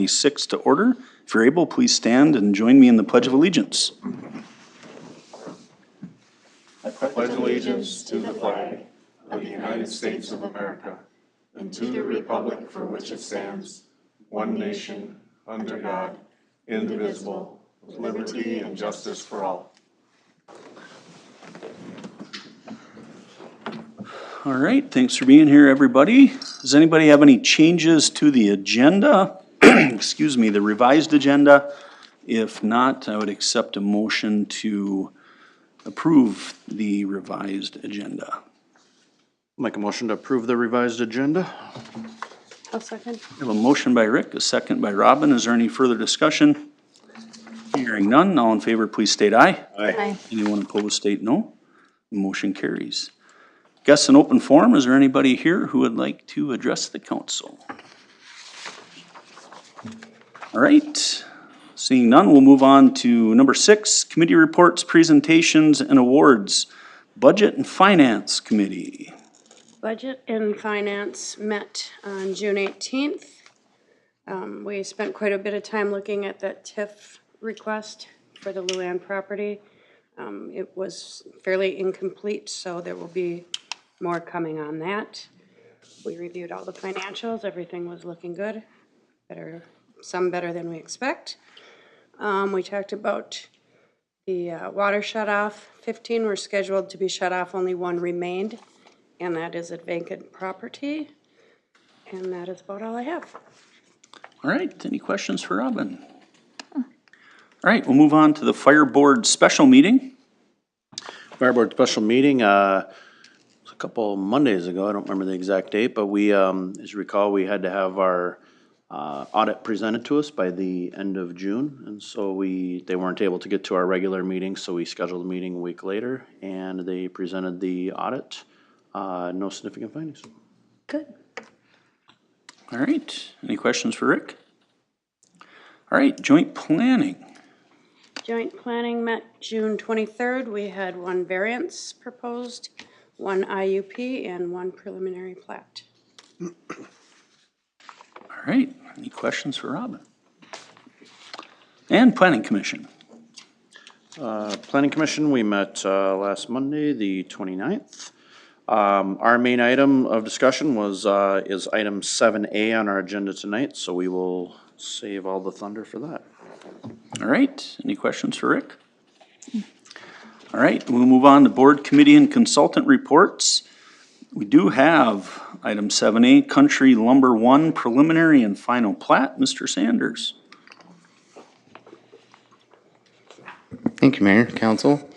2026 to order. If you're able, please stand and join me in the Pledge of Allegiance. I pledge allegiance to the flag of the United States of America and to the republic for which it stands, one nation, under God, indivisible, with liberty and justice for all. All right, thanks for being here, everybody. Does anybody have any changes to the agenda? Excuse me, the revised agenda? If not, I would accept a motion to approve the revised agenda. Make a motion to approve the revised agenda. I'll second. I have a motion by Rick, a second by Robin. Is there any further discussion? Hearing none, all in favor, please state aye. Aye. Anyone opposed, state no. Motion carries. Guests in open forum, is there anybody here who would like to address the council? All right, seeing none, we'll move on to number 6, committee reports, presentations, and awards. Budget and Finance Committee. Budget and Finance met on June 18th. We spent quite a bit of time looking at that TIF request for the Luann property. It was fairly incomplete, so there will be more coming on that. We reviewed all the financials. Everything was looking good. Some better than we expect. We talked about the water shut off. 15 were scheduled to be shut off, only 1 remained, and that is a vacant property. And that is about all I have. All right, any questions for Robin? All right, we'll move on to the Fire Board special meeting. Fire Board special meeting, a couple Mondays ago, I don't remember the exact date, but we, as you recall, we had to have our audit presented to us by the end of June, and so they weren't able to get to our regular meeting, so we scheduled a meeting a week later, and they presented the audit. No significant findings. Good. All right, any questions for Rick? All right, joint planning. Joint planning met June 23rd. We had 1 variance proposed, 1 IUP, and 1 preliminary plat. All right, any questions for Robin? And Planning Commission. Planning Commission, we met last Monday, the 29th. Our main item of discussion is item 7A on our agenda tonight, so we will save all the thunder for that. All right, any questions for Rick? All right, we'll move on to board, committee, and consultant reports. We do have item 7A, Country Lumber 1, preliminary and final plat. Mr. Sanders. Thank you, Mayor, Council.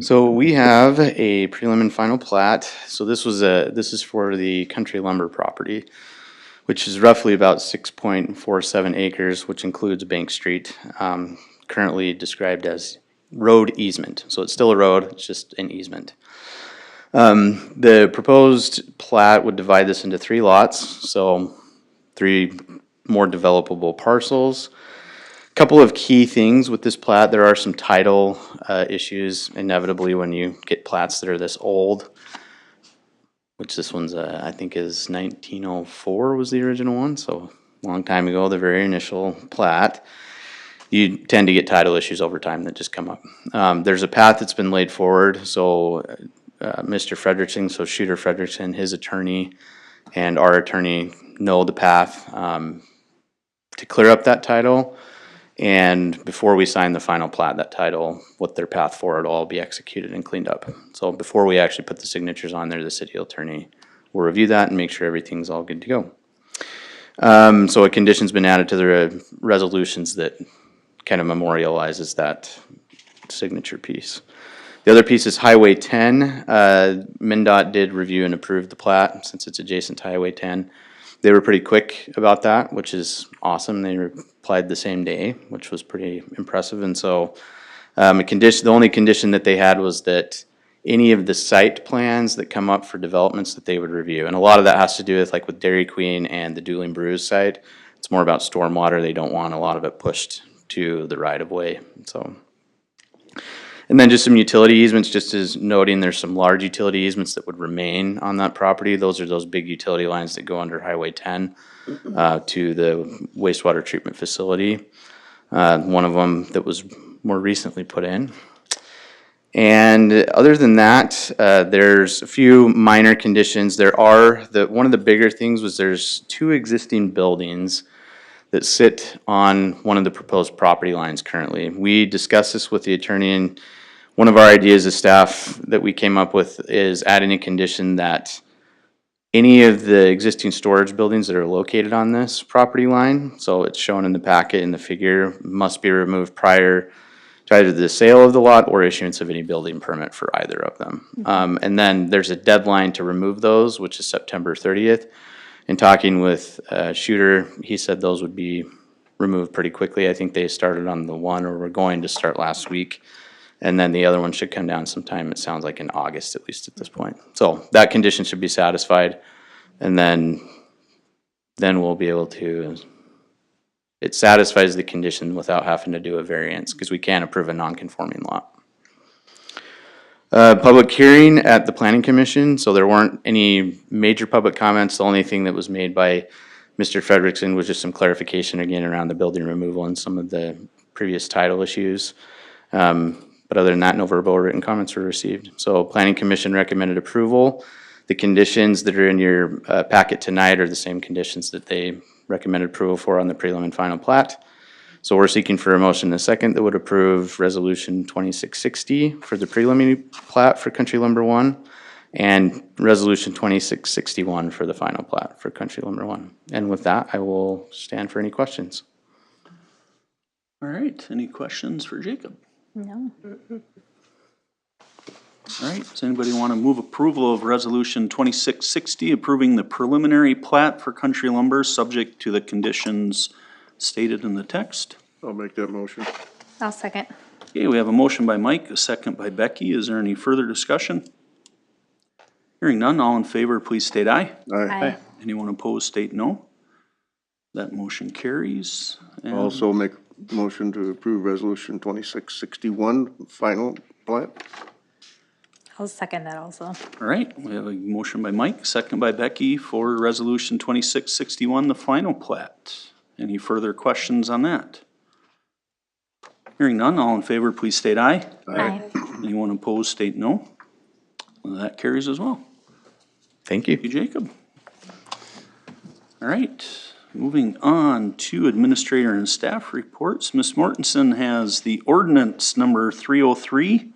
So we have a prelim and final plat. So this is for the Country Lumber property, which is roughly about 6.47 acres, which includes Bank Street, currently described as road easement. So it's still a road, it's just an easement. The proposed plat would divide this into 3 lots, so 3 more developable parcels. Couple of key things with this plat: there are some title issues inevitably when you get plats that are this old, which this one's I think is 1904 was the original one, so a long time ago, the very initial plat. You tend to get title issues over time that just come up. There's a path that's been laid forward, so Mr. Frederickson, so Shooter Frederickson, his attorney, and our attorney know the path to clear up that title. And before we sign the final plat, that title, what their path forward will all be executed and cleaned up. So before we actually put the signatures on there, the city attorney will review that and make sure everything's all good to go. So a condition's been added to the resolutions that kind of memorializes that signature piece. The other piece is Highway 10. MnDOT did review and approve the plat since it's adjacent to Highway 10. They were pretty quick about that, which is awesome. They replied the same day, which was pretty impressive. And so the only condition that they had was that any of the site plans that come up for developments that they would review. And a lot of that has to do with, like with Dairy Queen and the Dueling Brews site, it's more about stormwater. They don't want a lot of it pushed to the right of way. So And then just some utility easements, just as noting there's some large utility easements that would remain on that property. Those are those big utility lines that go under Highway 10 to the wastewater treatment facility. One of them that was more recently put in. And other than that, there's a few minor conditions. One of the bigger things was there's 2 existing buildings that sit on one of the proposed property lines currently. We discussed this with the attorney, and one of our ideas as staff that we came up with is adding a condition that any of the existing storage buildings that are located on this property line, so it's shown in the packet in the figure, must be removed prior to either the sale of the lot or issuance of any building permit for either of them. And then there's a deadline to remove those, which is September 30th. In talking with Shooter, he said those would be removed pretty quickly. I think they started on the one, or were going to start last week. And then the other one should come down sometime, it sounds like in August, at least at this point. So that condition should be satisfied. And then we'll be able to, it satisfies the condition without having to do a variance, because we can't approve a non-conforming lot. Public hearing at the Planning Commission, so there weren't any major public comments. The only thing that was made by Mr. Frederickson was just some clarification again around the building removal and some of the previous title issues. But other than that, no verbal or written comments were received. So Planning Commission recommended approval. The conditions that are in your packet tonight are the same conditions that they recommended approval for on the prelim and final plat. So we're seeking for a motion in a second that would approve Resolution 2660 for the preliminary plat for Country Lumber 1 and Resolution 2661 for the final plat for Country Lumber 1. And with that, I will stand for any questions. All right, any questions for Jacob? No. All right, does anybody want to move approval of Resolution 2660, approving the preliminary plat for Country Lumber, subject to the conditions stated in the text? I'll make that motion. I'll second. Okay, we have a motion by Mike, a second by Becky. Is there any further discussion? Hearing none, all in favor, please state aye. Aye. Anyone opposed, state no. That motion carries. And Also make motion to approve Resolution 2661, final plat. I'll second that also. All right, we have a motion by Mike, second by Becky for Resolution 2661, the final plat. Any further questions on that? Hearing none, all in favor, please state aye. Aye. Anyone opposed, state no. Well, that carries as well. Thank you. Thank you, Jacob. All right, moving on to administrator and staff reports. Ms. Mortensen has the ordinance number 303.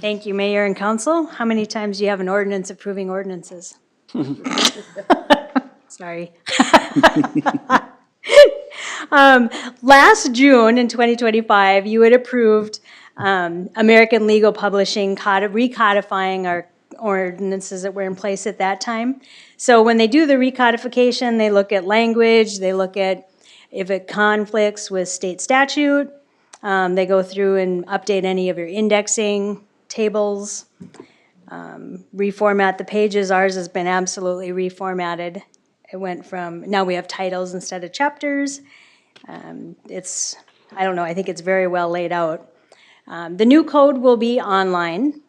Thank you, Mayor and Council. How many times do you have an ordinance approving ordinances? Sorry. Last June in 2025, you had approved American Legal Publishing recodifying our ordinances that were in place at that time. So when they do the recodification, they look at language, they look at if it conflicts with state statute, they go through and update any of your indexing tables, reformat the pages. Ours has been absolutely reformatted. It went from, now we have titles instead of chapters. It's, I don't know, I think it's very well laid out. The new code will be online,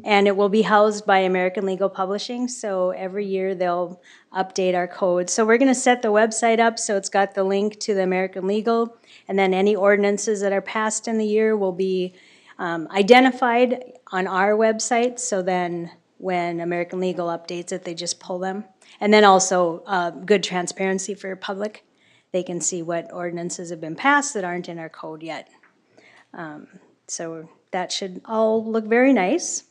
and it will be housed by American Legal Publishing, so every year they'll update our code. So we're gonna set the website up so it's got the link to the American Legal, and then any ordinances that are passed in the year will be identified on our website, so then when American Legal updates it, they just pull them. And then also good transparency for public. They can see what ordinances have been passed that aren't in our code yet. So that should all look very nice.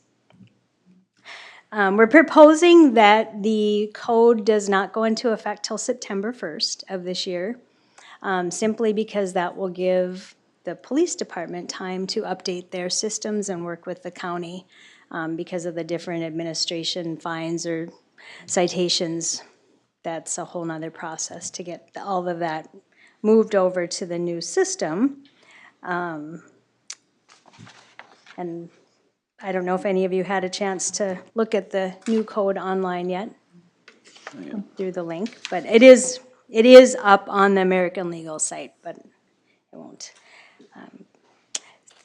We're proposing that the code does not go into effect till September 1st of this year, simply because that will give the police department time to update their systems and work with the county because of the different administration fines or citations. That's a whole nother process to get all of that moved over to the new system. And I don't know if any of you had a chance to look at the new code online yet through the link, but it is up on the American Legal site, but I won't.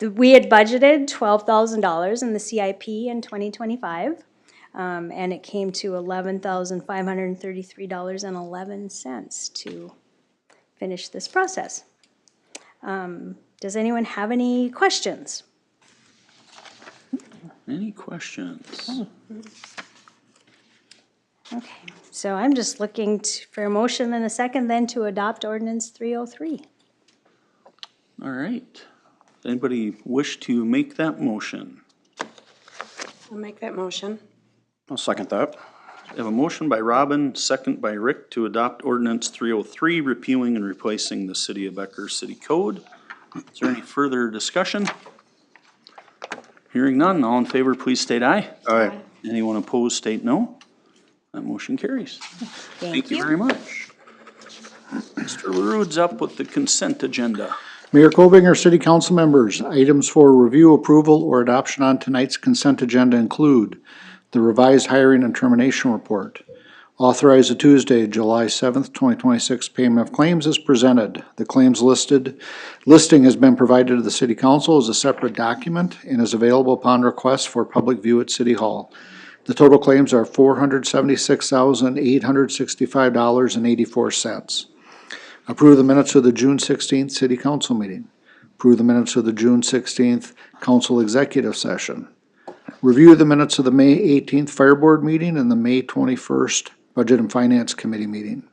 We had budgeted $12,000 in the CIP in 2025, and it came to $11,533.11 to finish this process. Does anyone have any questions? Any questions? Okay, so I'm just looking for a motion and a second then to adopt ordinance 303. All right. Does anybody wish to make that motion? I'll make that motion. I'll second that. I have a motion by Robin, second by Rick to adopt ordinance 303, repealing and replacing the City of Becker City Code. Is there any further discussion? Hearing none, all in favor, please state aye. Aye. Anyone opposed, state no. That motion carries. Thank you very much. Mr. LaRude's up with the consent agenda. Mayor Cobinger, City Council members, items for review, approval, or adoption on tonight's consent agenda include the revised hiring and termination report. Authorize the Tuesday, July 7th, 2026 payment of claims as presented. The claims listing has been provided to the City Council as a separate document and is available upon request for public view at City Hall. The total claims are $476,865.84. Approve the minutes of the June 16th City Council meeting. Approve the minutes of the June 16th Council Executive Session. Review the minutes of the May 18th Fire Board meeting and the May 21st Budget and Finance Committee meeting.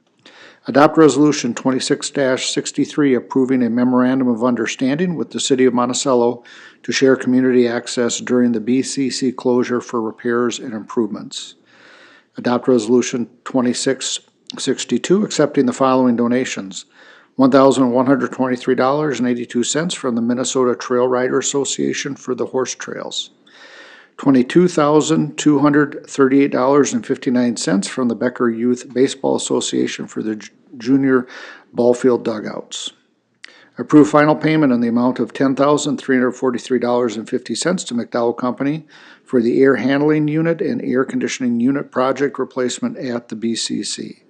Adopt Resolution 26-63 approving a memorandum of understanding with the City of Monticello to share community access during the BCC closure for repairs and improvements. Adopt Resolution 2662 accepting the following donations. $1,123.82 from the Minnesota Trail Rider Association for the horse trails. $22,238.59 from the Becker Youth Baseball Association for the junior ball field dugouts. Approve final payment in the amount of $10,343.50 to McDowell Company for the air handling unit and air conditioning unit project replacement at the BCC.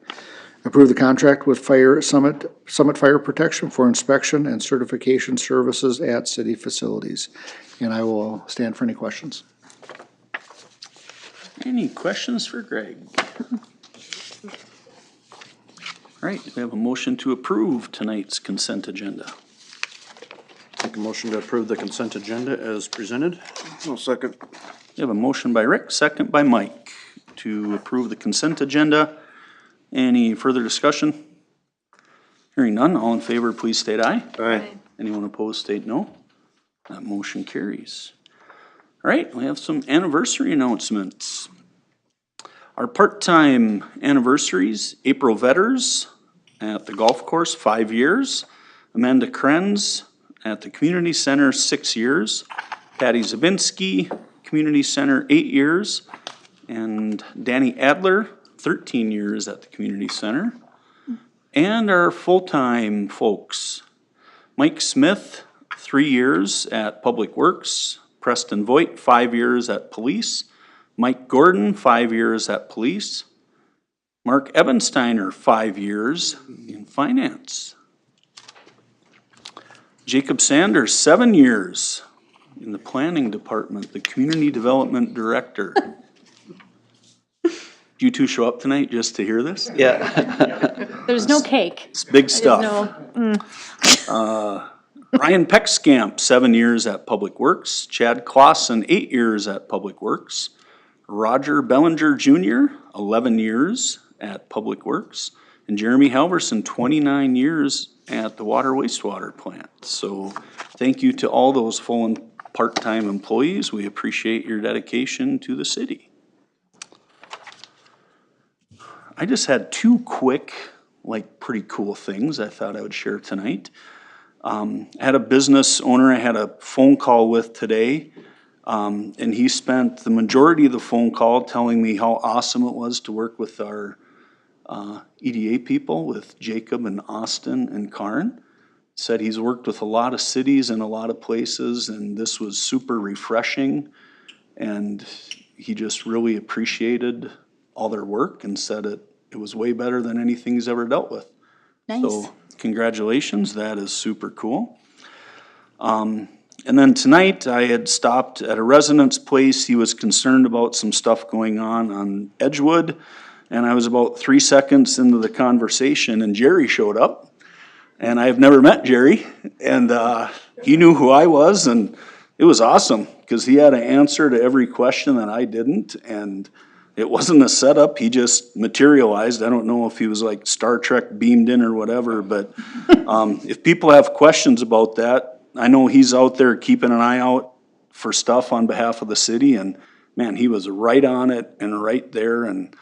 Approve the contract with Summit Fire Protection for inspection and certification services at city facilities. And I will stand for any questions. Any questions for Greg? All right, we have a motion to approve tonight's consent agenda. Make a motion to approve the consent agenda as presented. I'll second. We have a motion by Rick, second by Mike to approve the consent agenda. Any further discussion? Hearing none, all in favor, please state aye. Aye. Anyone opposed, state no. That motion carries. All right, we have some anniversary announcements. Our part-time anniversaries, April Vetters at the golf course, 5 years. Amanda Krenz at the community center, 6 years. Patty Zabinski, community center, 8 years. And Danny Adler, 13 years at the community center. And our full-time folks, Mike Smith, 3 years at Public Works. Preston Voigt, 5 years at Police. Mike Gordon, 5 years at Police. Mark Ebensteiner, 5 years in Finance. Jacob Sanders, 7 years in the Planning Department, the Community Development Director. Do you two show up tonight just to hear this? Yeah. There's no cake. It's big stuff. No. Ryan Peckskamp, 7 years at Public Works. Chad Clausen, 8 years at Public Works. Roger Bellinger Jr., 11 years at Public Works. And Jeremy Halverson, 29 years at the water wastewater plant. So thank you to all those full and part-time employees. We appreciate your dedication to the city. I just had 2 quick, pretty cool things I thought I would share tonight. I had a business owner I had a phone call with today, and he spent the majority of the phone call telling me how awesome it was to work with our EDA people, with Jacob and Austin and Karn. Said he's worked with a lot of cities and a lot of places, and this was super refreshing, and he just really appreciated all their work and said it was way better than anything he's ever dealt with. Nice. So congratulations, that is super cool. And then tonight, I had stopped at a resident's place. He was concerned about some stuff going on Edgewood. And I was about 3 seconds into the conversation and Jerry showed up. And I've never met Jerry. And he knew who I was and it was awesome because he had an answer to every question that I didn't. And it wasn't a setup, he just materialized. I don't know if he was like Star Trek beamed in or whatever, but if people have questions about that, I know he's out there keeping an eye out for stuff on behalf of the city, and man, he was right on it and right there, and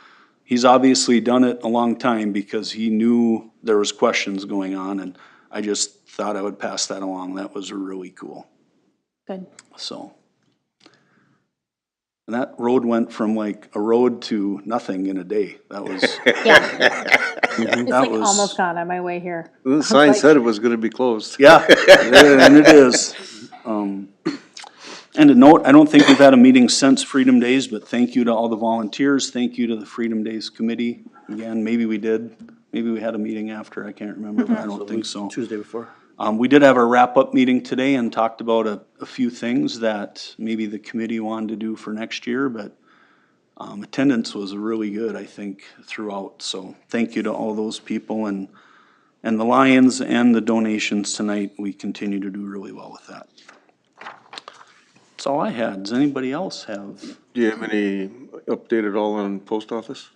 he's obviously done it a long time because he knew there was questions going on, and I just thought I would pass that along. That was really cool, Good. so. And that road went from like a road to nothing in a day. That was, Yeah, it's that like was- almost gone on my way here. The sign said it was gonna be closed. yeah, and it is. And a note, I don't think we've had a meeting since Freedom Days, but thank you to all the volunteers. Thank you to the Freedom Days Committee. Again, maybe we did. Maybe we had a meeting after. I can't remember, but I don't think so. Tuesday before. We did have our wrap-up meeting today and talked about a few things that maybe the committee wanted to do for next year, but attendance was really good, I think, throughout. So thank you to all those people and the Lions and the donations tonight. We continue to do really well with that. That's all I had. Does anybody else have? Do you have any update at all on post office?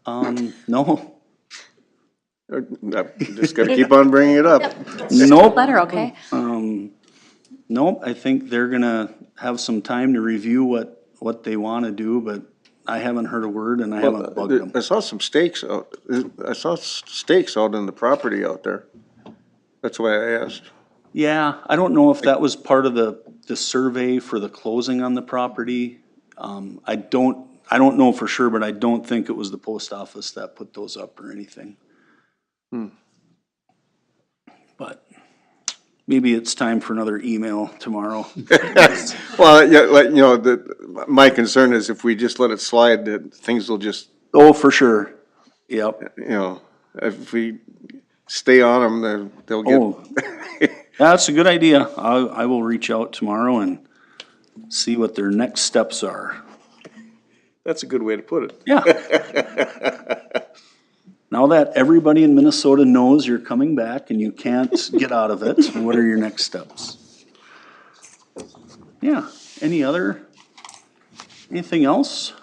No. Just gotta keep on bringing it up. Nope. Letter, okay? Nope, I think they're gonna have some time to review what they wanna do, but I haven't heard a word and I haven't bugged them. I saw some stakes out, I saw stakes out in the property out there. That's why I asked. Yeah, I don't know if that was part of the survey for the closing on the property. I don't know for sure, but I don't think it was the post office that put those up or anything. But maybe it's time for another email tomorrow. Well, yeah, like, you know, my concern is if we just let it slide, that things will just, Oh, for sure. Yep. you know, if we stay on them, then they'll get. Oh, that's a good idea. I will reach out tomorrow and see what their next steps are. That's a good way to put it. Yeah. Now that everybody in Minnesota knows you're coming back and you can't get out of it, what are your next steps? Yeah, anything else,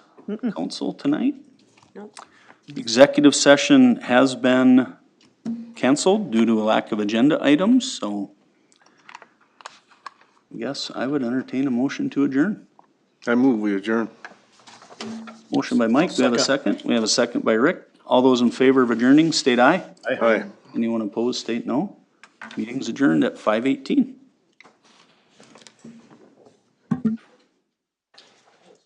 council, tonight? Nope. Executive session has been canceled due to a lack of agenda items, so I guess I would entertain a motion to adjourn. I move we adjourn. Motion by Mike, do we have a second? We have a second by Rick. All those in favor of adjourning, state aye. Aye. Anyone opposed, state no. Meeting's adjourned at 5:18.